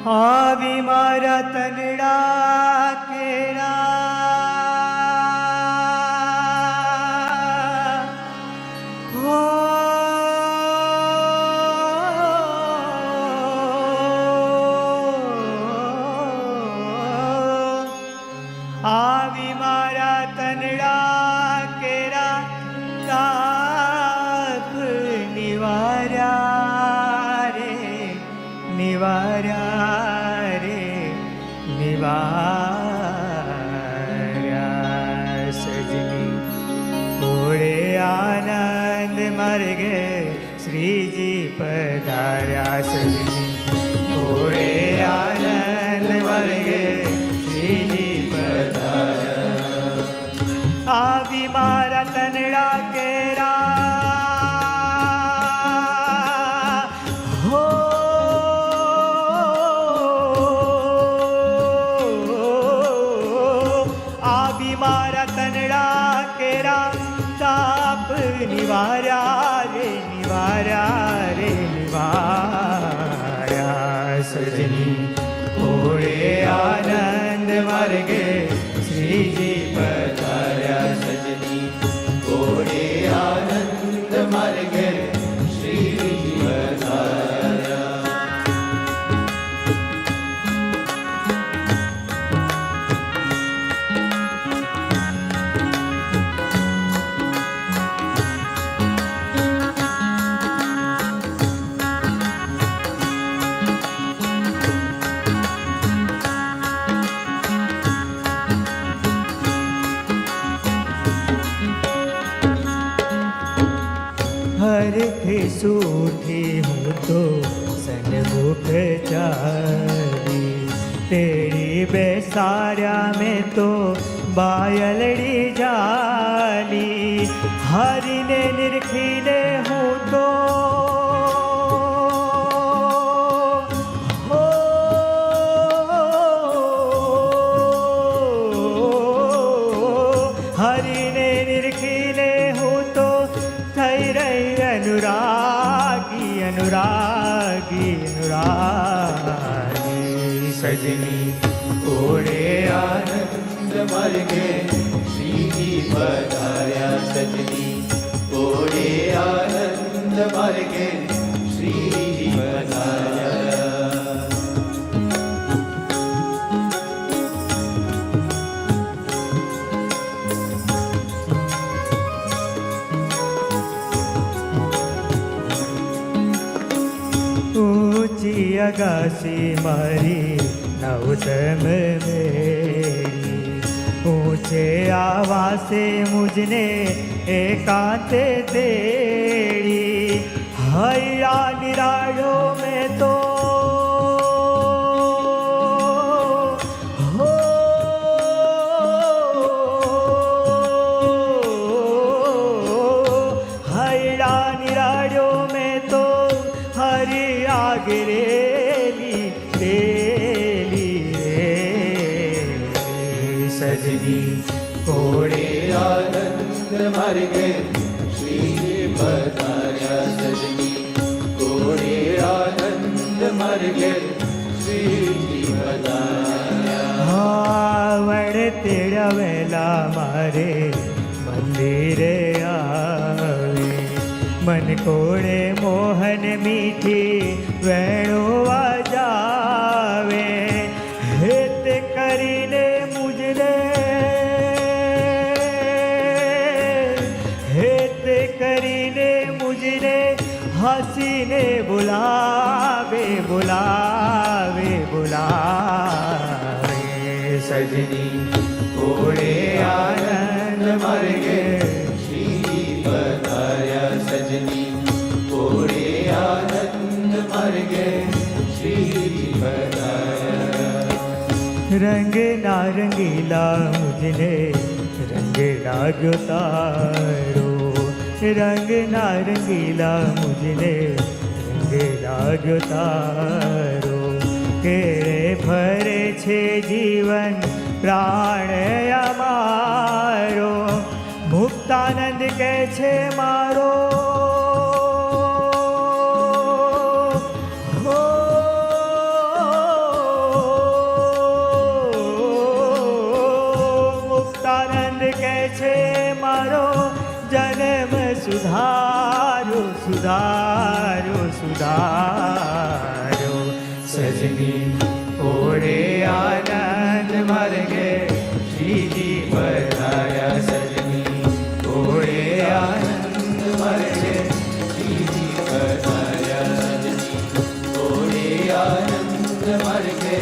આવી મારા તનડા કેરા હો આવી મારા તનડા કેરા તાપ નિવાર્યા રે નિવાર્યા निवार्या सजनी थोड़े आनंद मार्गे श्रीजी पधार्या सजनी थोड़े आनंद मार्गे श्रीजी पधार्या आवी मारा तनड़ा केरा निवार्या रे निवार्या सजनी थोड़े आनंद मार्गे श्रीजी पधार्या सजनी थोड़े आनंद मार्गे श्रीजी पधार्या हर सूठी हूँ तो सनमुख चारी तेरी बेसार्या में तो बायलड़ी जाली हरि ने निरखीले हूँ तो हरि ने निरखीले हूँ तो थई रही अनुरागी अनुरागी अनुरागी सजनी थोड़े आनंद मार्गे श्रीजी पधार्या सजनी थोड़े आनंद मार्गे श्रीजी पधार्या ऊंची अगासी मारी नवतम मेरी ऊंचे आवासे मुझने एकांत तेरी हैया निरायो में तो हो हैया निरायो में तो हरि आगरेली तेली सजनी थोड़े आनंद मार्गे श्रीजी पधार्या सजनी थोड़े आनंद मार्गे श्रीजी पधार्या वड़ तेरा वेला मारे मंदिर आवे मन कोड़े मोहन मीठी वेणु जावे हित करीने मुझने हित करीने मुझने हसीने बुलावे बुलावे बुलावे सजनी थोड़े आनंद मार्गे श्रीजी पधार्या सजनी थोड़े आनंद मार्गे श्रीजी पधार्या रंग नारंगीला मुझने रंग लागो तारो रंग नारंगीला मुझने रंग लागो तारो केरे भरे छे जीवन प्राण अमारो मुक्तानंद के छे मारो છે મારો જન્મ સુધારો સુધારો સુધારો. સજની ઓળે આનંદ માર્ગે શ્રીજી પધાર્યા. સજની ઓળે આનંદ માર્ગે શ્રીજી પધાર્યા. સજની ઓળે આનંદ માર્ગે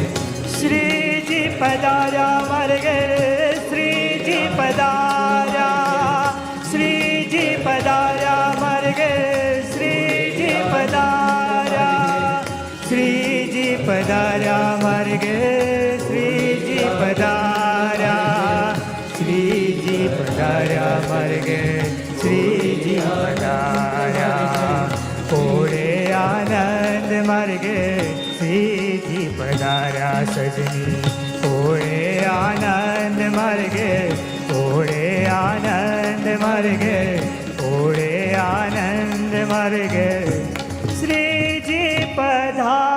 શ્રીજી પધાર્યા માર્ગે શ્રીજી પધાર્યા. શ્રીજી પધાર્યા માર્ગે શ્રીજી પધાર્યા. શ્રીજી પધાર્યા માર્ગે શ્રીજી પધાર્યા. શ્રીજી પધાર્યા માર્ગે શ્રીજી પધાર્યા. ઓળે આનંદ માર્ગે શ્રીજી પધાર્યા. સજની ઓળે આનંદ માર્ગે ઓળે આનંદ માર્ગે ઓળે આનંદ માર્ગે શ્રીજી પધાર્યા.